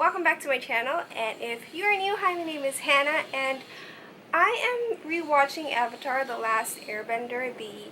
welcome back to my channel, and if you are new, hi, my name is Hannah, and I am rewatching Avatar: The Last Airbender, the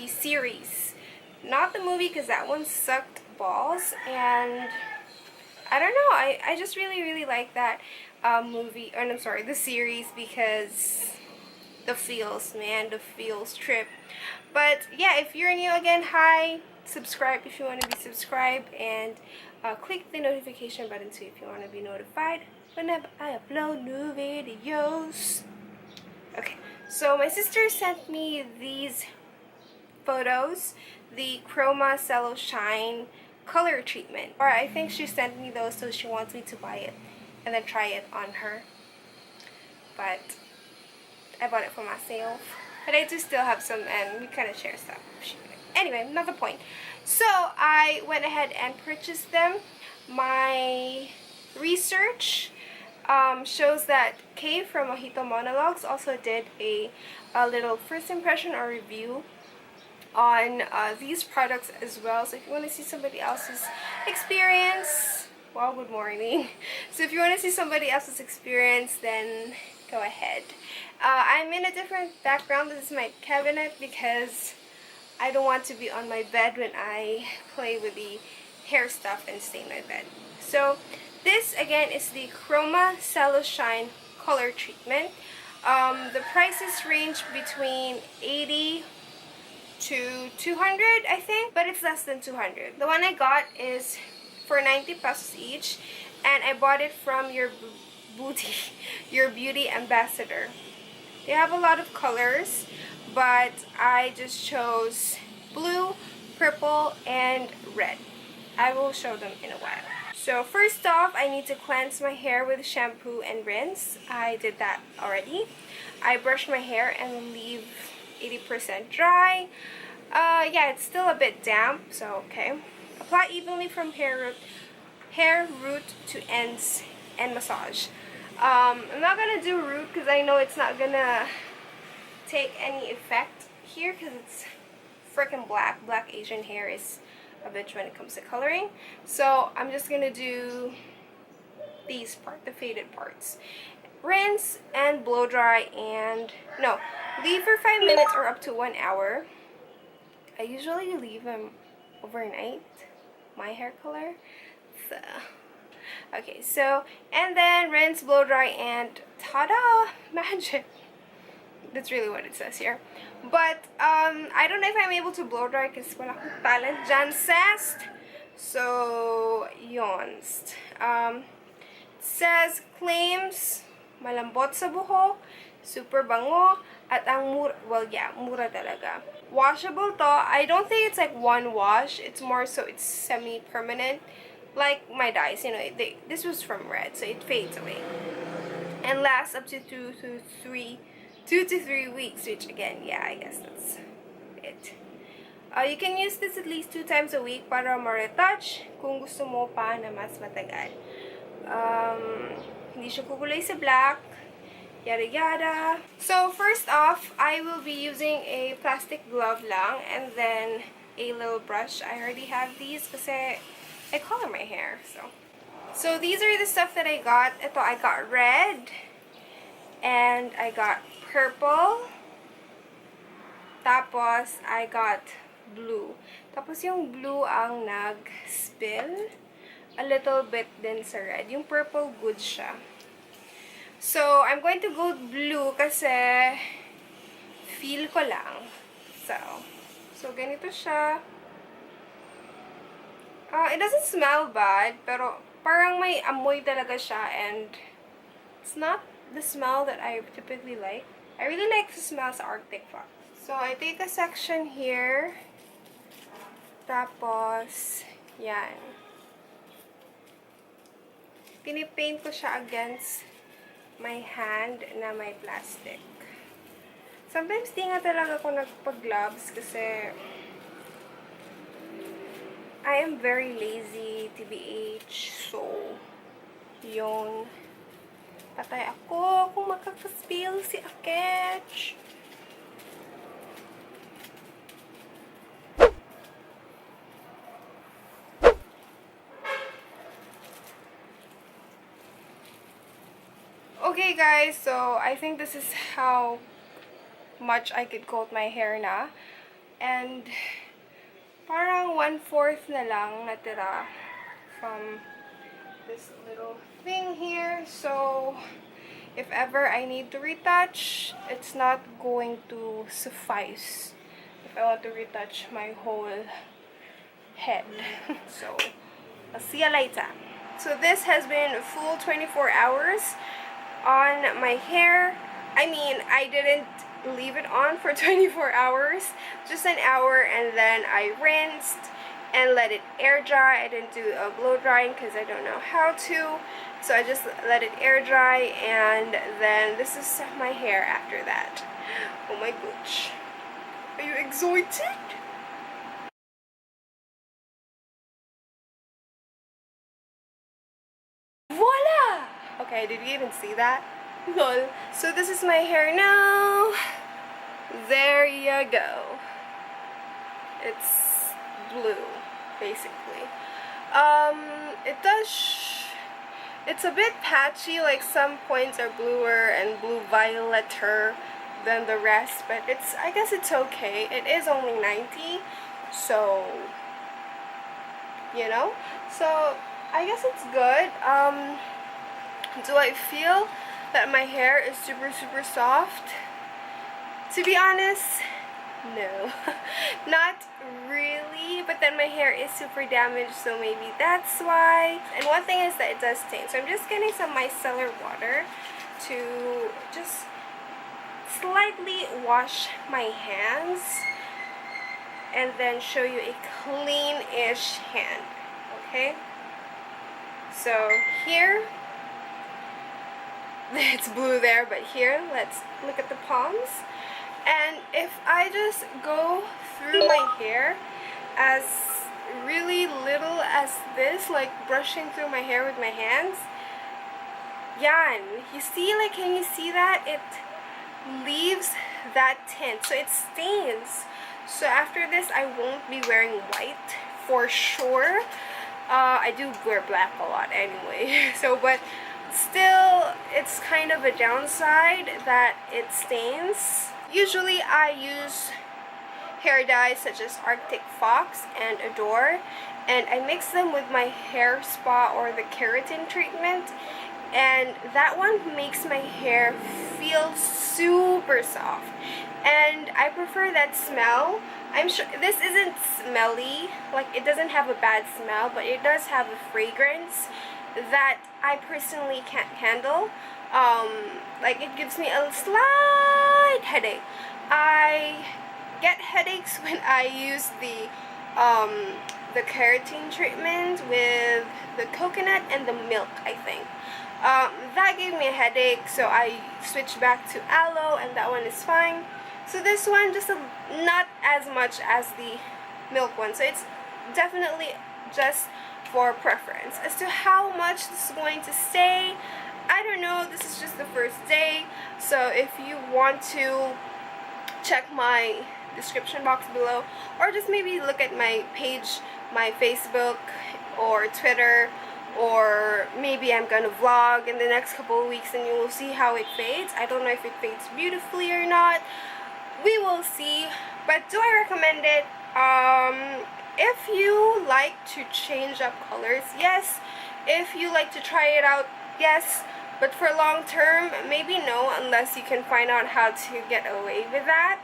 series, not the movie because that one sucked balls, and I don't know, I just really like that movie, or I'm sorry, the series, because the feels, man, the feels trip. But yeah, if you're new again, hi, subscribe if you want to be subscribed, and click the notification button too if you want to be notified whenever I upload new videos. Okay, so my sister sent me these photos, the Chroma Celloshine color treatment, or I think she sent me those so she wants me to buy it and then try it on her, but I bought it for myself. But I do still have some, and we kind of share stuff. Anyway, not the point. So I went ahead and purchased them. My research shows that Kay from Mojito Monologues also did a little first impression or review on these products as well. So if you want to see somebody else's experience, well, good morning. So if you want to see somebody else's experience, then go ahead. I'm in a different background. This is my cabinet because I don't want to be on my bed when I play with the hair stuff and stain my bed. So this again is the Chroma Celloshine color treatment. The prices range between 80 to 200, I think, but it's less than 200. The one I got is for 90 pesos each, and I bought it from your beauty ambassador. They have a lot of colors, but I just chose blue, purple, and red. I will show them in a while. So first off, I need to cleanse my hair with shampoo and rinse. I did that already. I brushed my hair and leave 80% dry. Yeah, it's still a bit damp, so okay. Apply evenly from hair root to ends and massage. I'm not gonna do root because I know it's not gonna take any effect here because it's freaking black. Black Asian hair is a bitch when it comes to coloring. So I'm just gonna do these parts, the faded parts. Rinse and blow dry, and no, leave for 5 minutes or up to 1 hour. I usually leave them overnight, my hair color. So okay, so, and then rinse, blow dry, and ta-da! Magic! That's really what it says here. But, I don't know if I'm able to blow dry because wala akong talent dyan, sast. So, yon. It says, claims, malambot sa buhok, super bango, at ang mura talaga. Washable to. I don't think it's like one wash. It's more so it's semi-permanent. Like my dyes, you know, this was from red, so it fades away. And lasts up to 2 to 3 weeks, which again, yeah, I guess that's it. You can use this at least 2 times a week para ma-retouch kung gusto mo pa na mas matagal. Hindi siya kukulay sa black, yada yada. So first off, I will be using a plastic glove lang, and then a little brush. I already have these kasi I color my hair, so these are the stuff that I got. Ito, I got red, and I got purple, tapos I got blue. Tapos yung blue ang nag-spill a little bit din sa red. Yung purple, good siya. So, I'm going to go blue kasi feel ko lang. So ganito siya. It doesn't smell bad, pero parang may amoy talaga siya, and it's not the smell that I typically like. I really like the smell sa Arctic Fox. So, I take a section here, tapos, yan. Pinipaint ko siya against my hand na may plastic. Sometimes di nga talaga ako nagpag-gloves kasi I am very lazy, TBH, so, yun. Patay ako kung makakaspill si Akech. Okay guys, so I think this is how much I could coat my hair na. And parang 1/4 na lang natira from this little thing here. So if ever I need to retouch, it's not going to suffice if I want to retouch my whole head. So I'll see you later. So this has been a full 24 hours on my hair. I mean, I didn't leave it on for 24 hours, just an hour, and then I rinsed and let it air dry. I didn't do a blow drying because I don't know how to, so I just let it air dry, and then this is my hair after that. Oh my gosh, are you excited? Voila! Okay, did you even see that? Lol. So this is my hair now. There you go. It's blue, basically. It's a bit patchy, like some points are bluer and blue violeter than the rest, but I guess it's okay. It is only 90, so, you know? So, I guess it's good. Do I feel that my hair is super soft? To be honest, no. Not really, but then my hair is super damaged, so maybe that's why. And one thing is that it does stain, so I'm just getting some micellar water to just slightly wash my hands and then show you a clean-ish hand, okay? So here, it's blue there, but here, let's look at the palms. And if I just go through my hair as really little as this, like brushing through my hair with my hands, yan, you see, like, can you see that? It leaves that tint, so it stains. So after this, I won't be wearing white for sure. I do wear black a lot anyway, so, but still, it's kind of a downside that it stains. Usually I use hair dyes such as Arctic Fox and Adore, and I mix them with my hair spa or the keratin treatment, and that one makes my hair feel super soft, and I prefer that smell. I'm sure this isn't smelly, like it doesn't have a bad smell, but it does have a fragrance that I personally can't handle. Like it gives me a slight headache. I get headaches when I use the keratin treatment with the coconut and the milk, I think. That gave me a headache, so I switched back to aloe, and that one is fine. So this one, just not as much as the milk one, so it's definitely just for preference. As to how much this is going to stay, I don't know. This is just the first day, so if you want to check my description box below, or just maybe look at my page, my Facebook or Twitter, or maybe I'm gonna vlog in the next couple of weeks and you will see how it fades. I don't know if it fades beautifully or not. We will see, but do I recommend it? If you like to change up colors, yes. If you like to try it out, yes. But for long term, maybe no, unless you can find out how to get away with that.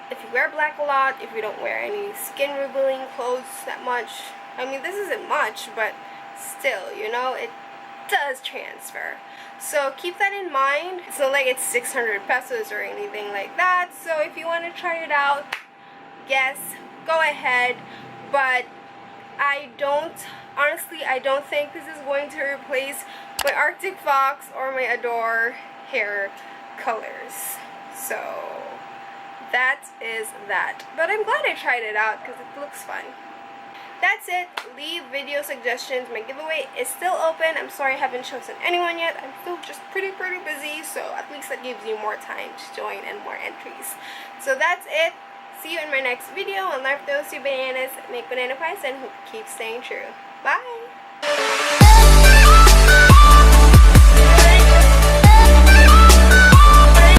If you wear black a lot, if you don't wear any skin revealing clothes that much, I mean, this isn't much, but still, you know, it does transfer. So keep that in mind. It's not like it's 600 pesos or anything like that. So if you want to try it out, yes, go ahead. But honestly, I don't think this is going to replace my Arctic Fox or my Adore hair colors. So that is that. But I'm glad I tried it out because it looks fun. That's it. Leave video suggestions. My giveaway is still open. I'm sorry I haven't chosen anyone yet. I'm still just pretty busy, so at least that gives you more time to join and more entries. So that's it. See you in my next video. And life those two bananas, make banana pies, and keep staying true. Bye!